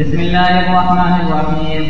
بسم الله الرحمن الرحيم.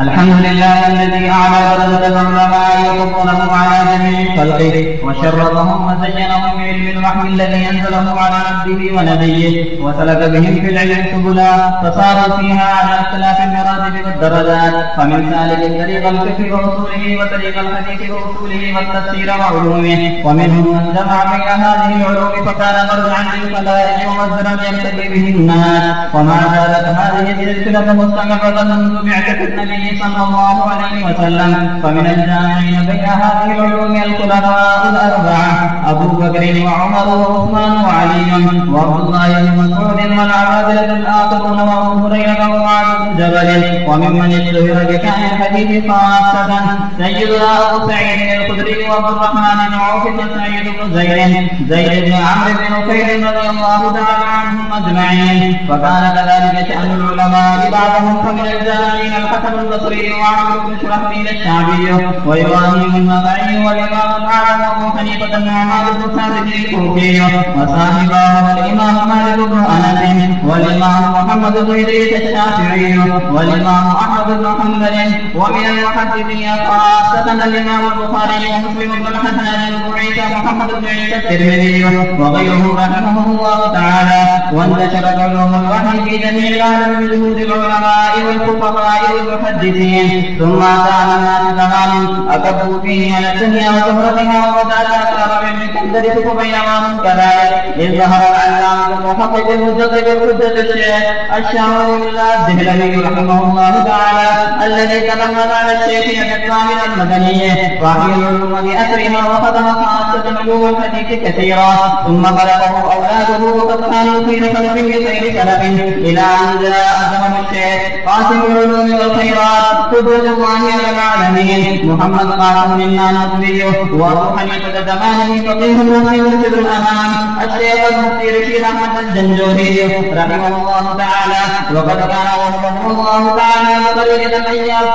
الحمد لله الذي أعلى درجة العلماء وفضلهم على جميع خلقه وشرفهم وزينهم بعلم الوحي الذي أنزله على عبده ونبيه وسلك بهم في العلم سبلا فصاروا فيها على اختلاف المراتب والدرجات، فمن سالك طريق الفقه وأصوله وطريق الحديث وأصوله والتفسير وعلومه، ومنهم من جمع بين هذه العلوم فكان مرجعا للخلائق ومصدرا يقتدي به الناس. وما زالت هذه السلسلة مستمرة منذ بعثة النبي صلى الله عليه وسلم، فمن الجامعين بين هذه العلوم الخلفاء الأربعة أبو بكر وعمر وعثمان وعلي وعبد الله بن مسعود والعبادلة الآخرون وأبو هريرة ومعاذ بن جبل. وممن اشتهر بشأن الحديث خاصة سيدنا أبو سعيد الخدري وعبد الرحمن بن عوف وسعيد بن زيد بن عمرو بن نفيل رضي الله تعالى عنهم أجمعين. فكان كذلك شأن العلماء بعضهم، فمن الجامعين الحسن البصري وعمرو بن شرحبيل الشعبي وإبراهيم النخعي والإمام الأعظم أبو حنيفة النعمان بن ثابت الكوفي وصاحبه الإمام مالك بن أنس والإمام محمد بن إدريس الشافعي والإمام أحمد بن حنبل. ومن المحدثين خاصة الإمام البخاري ومسلم بن الحسن بن عيسى محمد بن عيسى الترمذي وغيره رحمه الله تعالى. وانتشرت علوم الوحي في جميع العالم بجهود العلماء والفقهاء والمحدثين. ثم كان الناس زمان أكبوا فيه على الدنيا وشهرتها وبدأت أكثر من تندرس بينهم كذلك، إذ ظهر العلامة المحقق المجدد الحجة الشيخ الشاعري الدهلوي رحمه الله تعالى الذي تلمذ على الشيخ الإسلامي المدني وحي العلوم بأسرها وخدم خاصة علوم الحديث كثيرا. ثم خلقه أولاده وقد كانوا في خلق بخير سلف إلى أن جاء زمن الشيخ قاسم العلوم والخيرات قدوة الله على العالمين محمد قاسم النانوتي وأبو حنيفة زمانه فقيه النصر مرشد الأمام الشيخ المفتي رشيد أحمد الجنجوري رحمه الله تعالى. وقد كان وفقه الله تعالى بطريقة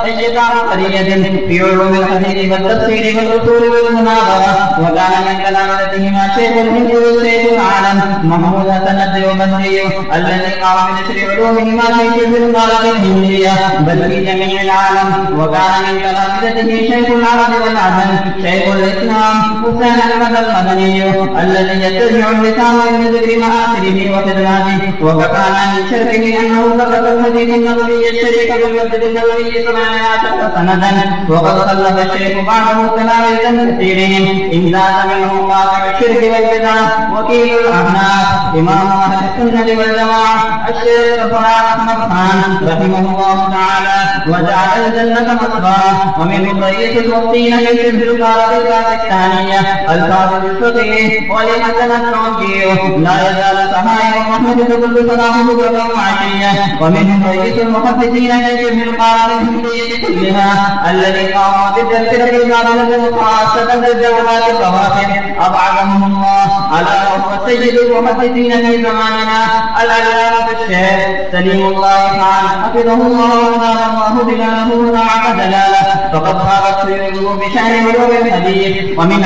طيبة عبقرية في علوم الحديث والتفسير والأصول والمناظرة. وكان من كلامتهما شيخ الهند والشيخ العالم محمود حسن الديوبندي الذي قام بنشر علومهما في شبه القارة الهندية بل في جميع العالم. وكان من كلامته شيخ العرب والعجم شيخ الإسلام حسين أحمد المدني الذي يتبع اللسان من ذكر مآثره وخدماته. وكان من شرفه أنه سبق الحديث النبوي الشريف بالمسجد النبوي 18 سنة. وقد خلف الشيخ بعده تلاميذا كثيرين إمداد منهم قاطع الشرك والبدع وكيل الأحناف إمام أهل السنة والجماعة الشيخ صلاح أحمد خان رحمه الله تعالى وجعل الجنة مصباح. ومن رئيس المفتين في شبه القارة الباكستانية الفاضل الفقيه ولحسن التوجيه لا يزال صحائف محمد كل صلاحه بكرة وعشية. ومنهم رئيس المحدثين في شبه القارة الهندية كلها الذي قام بالتذكرة الباطلة خاصة بالجولات الخواتم أبعدهم الله على وهو سيد المحدثين في زماننا العلامة الشيخ سليم الله خان حفظه الله ونار الله بلاله ونعم دلاله. فقد خابت سيوده بشأن علوم الحديث. ومن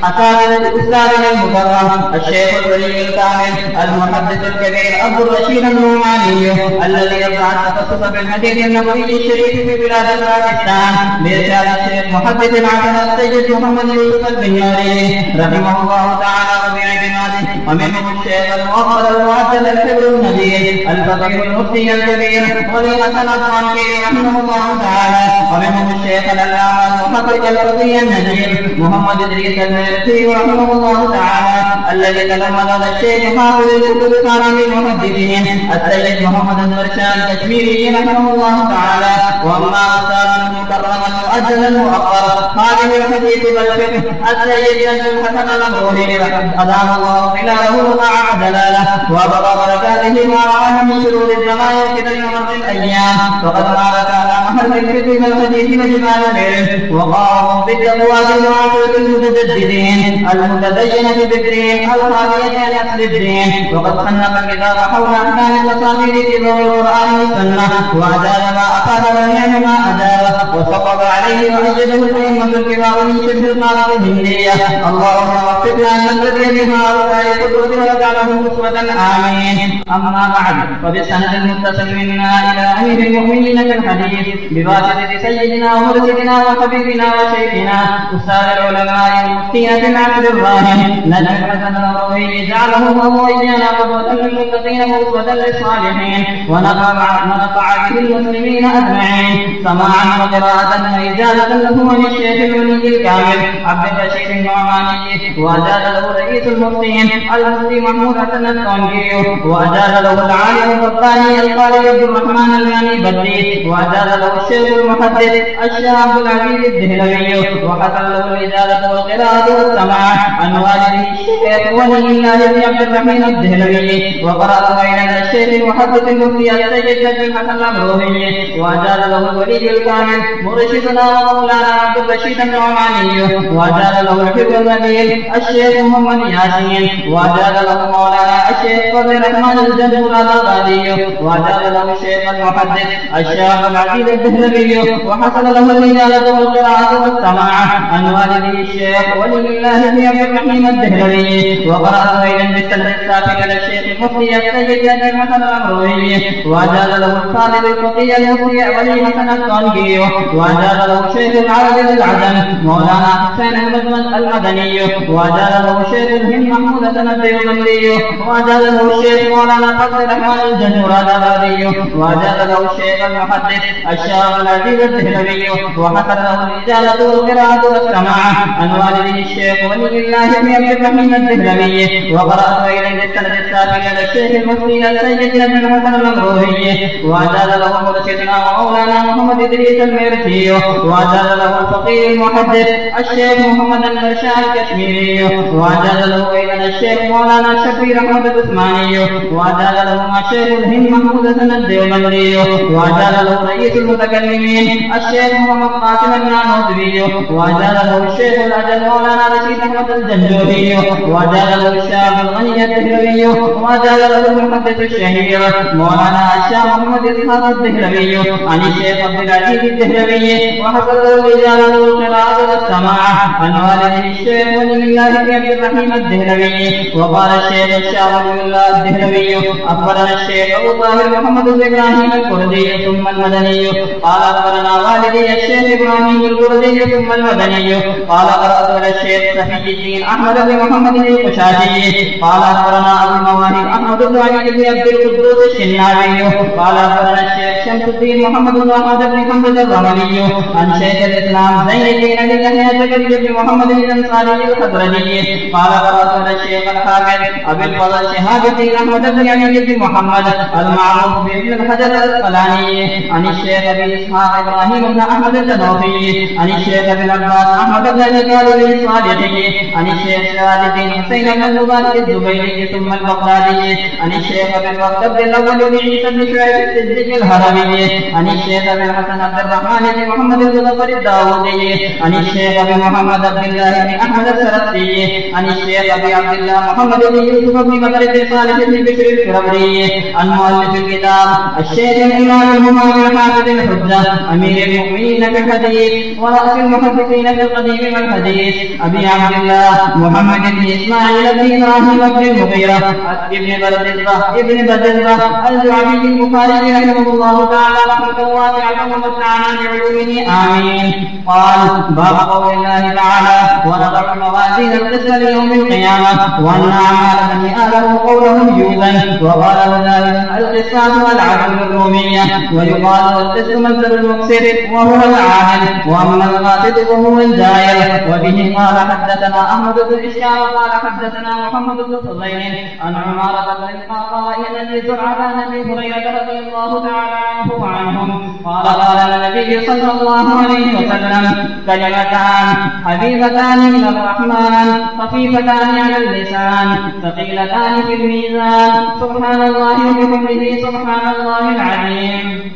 أساتذة أستاذنا المكرم الشيخ الولي الكامل المحدث الكبير عبد الرشيد النعماني الذي يبدأ التخصص بالحديث النبوي الشريف في بلاد باكستان بإرشاد الشيخ محدث العسل السيد محمد يوسف البنياري رحمه الله تعالى وباعتماده. ومنهم الشيخ الموفر المعدل الكبر النبيل الفقير المفتي الكبير ولي حسن الطنطي رحمه الله تعالى. ومنهم الشيخ العلامة المحقق الفقيه النجيب محمد إدريس الميرسي رحمه الله تعالى الذي تلمذ على الشيخ حافظ الكتب الكرام المحدثين السيد محمد المرشاد الكشميري رحمه الله تعالى. واما استاذ المكرم المؤجل المؤخر خادم الحديث والفقه السيد الحسن الغوري ادام الله خلاله ومع دلاله وابقى بركاته ما راه من شرور الزمان وكدر مرض الايام. فقد بارك على محل الفقه والحديث وجمال العلم وقام بالتقوى بالمعروف المتجددين المتدينة بالدين الخالية عن أصل الدين. وقد صنف الكتاب حول أحكام التصامير في ضوء القرآن والسنة وأجال ما أفاد والنعم ما أجال وصبب عليه وأجده الأئمة الكبار من شبه القارة الهندية. اللهم وفقنا أن نتبع بما هؤلاء القدس وجعله أسوة. آمين. أما بعد، فبالسند المتصل منا إلى أمير المؤمنين في الحديث بواسطة سيدنا ومرشدنا وحبيبنا وشيخنا أستاذ العلماء المفتين في العصر الراهن نجم الحسن الروحي جعله الله إيانا قدوة للمتقين وأسوة للصالحين ونفع به المسلمين أجمعين سماعا وقراءة وإجازة له عن الشيخ الولي الكامل عبد الرشيد النعماني، وأجاز له رئيس المفتين المفتي محمود حسن الطنجي، وأجاز له العالم الرباني القارئ عبد الرحمن الغني بدري، وأجاز له الشيخ المحدث الشيخ عبد العزيز الدهلوي، وحصل له الإجازة والقراءة والسماع عن والده الشيخ ولي الله بن عبد الرحمن الدهلوي، وقرأ بين الشيخ المحدث المفتي السيد الحسن الأمروهي، وأجاز له الولي الكامل مرشدنا ومولانا عبد الرشيد النعماني، وأجاز له الحفظ النبيل الشيخ محمد ياسين، وأجاز له مولانا الشيخ فضل الرحمن الجنور الغالي، وأجاز له الشيخ المحدث الشيخ عبد العزيز الدهلوي، وحصل له الإجازة والقراءة والسماع عن والده الشيخ ولي الله بن عبد الرحمن الدهلوي، وقرأ أيضا بالسند السابق على الشيخ المفتي السيد الحسن الأمروهي، وأجاز له الطالب الفقيه المفتي ولي حسن الطنجي، وأجاز له الشيخ العربي العدن مولانا حسين المدني، وأجاز له الشيخ الهند محمود حسن الديوبندي، وأجاز له الشيخ مولانا فضل الرحمن الجنور الغالي، وأجاز له الشيخ المحدث الشيخ العزيز الدهلوي، وحصل له الإجازة والقراءة والسماع عن والده الشيخ ولي الله بن عبد الرحمن الدهلوي، وقرأ أيضا بالسند السابق على الشيخ المفتي السيد الحسن الأمروهي، وأجاز له مرشدنا ومولانا محمد إدريس الميرتي، وأجاز له الفقيه المحدث الشيخ محمد المرشاد الكشميري، وأجاز له أيضا الشيخ مولانا الشفيع أحمد العثماني، وأجاز له الشيخ الهند محمود حسن الديوبندي، وأجاز له رئيس المتكلمين الشيخ محمد قاسم النانوتبي، وأجاز له الشيخ الأجل مولانا رشيد أحمد الجنجوري، وأجاز له الشيخ الغني الدهلوي، وأجاز له المحدث الشهير مولانا الشيخ محمد إسحاق الدهلوي عن الشيخ عبد العزيز الدهلوي، وحصل له الإجازة والقراءة والسماع عن والده الشيخ ولي الله بن عبد الرحمن الدهلوي. وقال الشيخ ولي الله الدهلوي أخبرنا الشيخ أبو طاهر محمد بن إبراهيم الكردي ثم المدني قال أخبرنا والدي الشيخ إبراهيم الكردي ثم المدني قال قرأت على الشيخ صفي الدين أحمد بن محمد القشاشي قال أخبرنا أبو المواهب أحمد بن علي بن عبد القدوس الشناوي قال أخبرنا الشيخ شمس الدين محمد بن أحمد بن حمد الرملي عن شيخ الإسلام زين الدين بن يحيى زكريا بن محمد الأنصاري الخضرجي قال قرأت على الشيخ الحافظ أبي الفضل شهاب الدين أحمد بن علي بن محمد المعروف بابن الحجر الأسقلاني عن الشيخ أبي إسحاق إبراهيم بن أحمد التنوخي عن الشيخ أبي العباس أحمد بن طالب الصالحي عن الشيخ سراج الدين حسين بن مبارك الزبيري ثم البغدادي عن الشيخ أبي الوقت بن الأول بن عيسى بن شعيب السجي الهرمي عن الشيخ أبي الحسن عبد الرحمن بن محمد بن ظفر الداوودي عن الشيخ أبي محمد عبد الله بن أحمد السرقسي عن الشيخ أبي عبد الله محمد بن يوسف بن بكر بن صالح بن بشر الكربري عن مؤلف الكتاب الشيخ الإمام الهمام الحافظ الحجة أمير المؤمنين في الحديث ورأس المحدثين في القديم والحديث أبي عبد الله محمد بن إسماعيل بن إبراهيم بن المغيرة ابن بدرة الجعفي البخاري رحمه الله تعالى رحمة واسعة ومتعنا بعلومه آمين. قال باب قول الله تعالى ونضع الموازين القسط ليوم القيامة وأن أعمال بني آدم قولهم يوزن وقال وذلك القسط والعدل الرومية ويقال القسط مصدر المقسط وهو العادل وأما القاسط وهو الجائر. وبه قال حدثنا أحمد بن إسحاق قال حدثنا محمد بن فضيل عن عمارة بن القعقاع الذي زرع عن أبي هريرة رضي الله تعالى عنه وعنهم قال قال النبي صلى الله عليه وسلم كلمتان حبيبتان إلى الرحمن خفيفتان على اللسان ثقيلتان في الميزان سبحان الله وبحمده سبحان الله العظيم.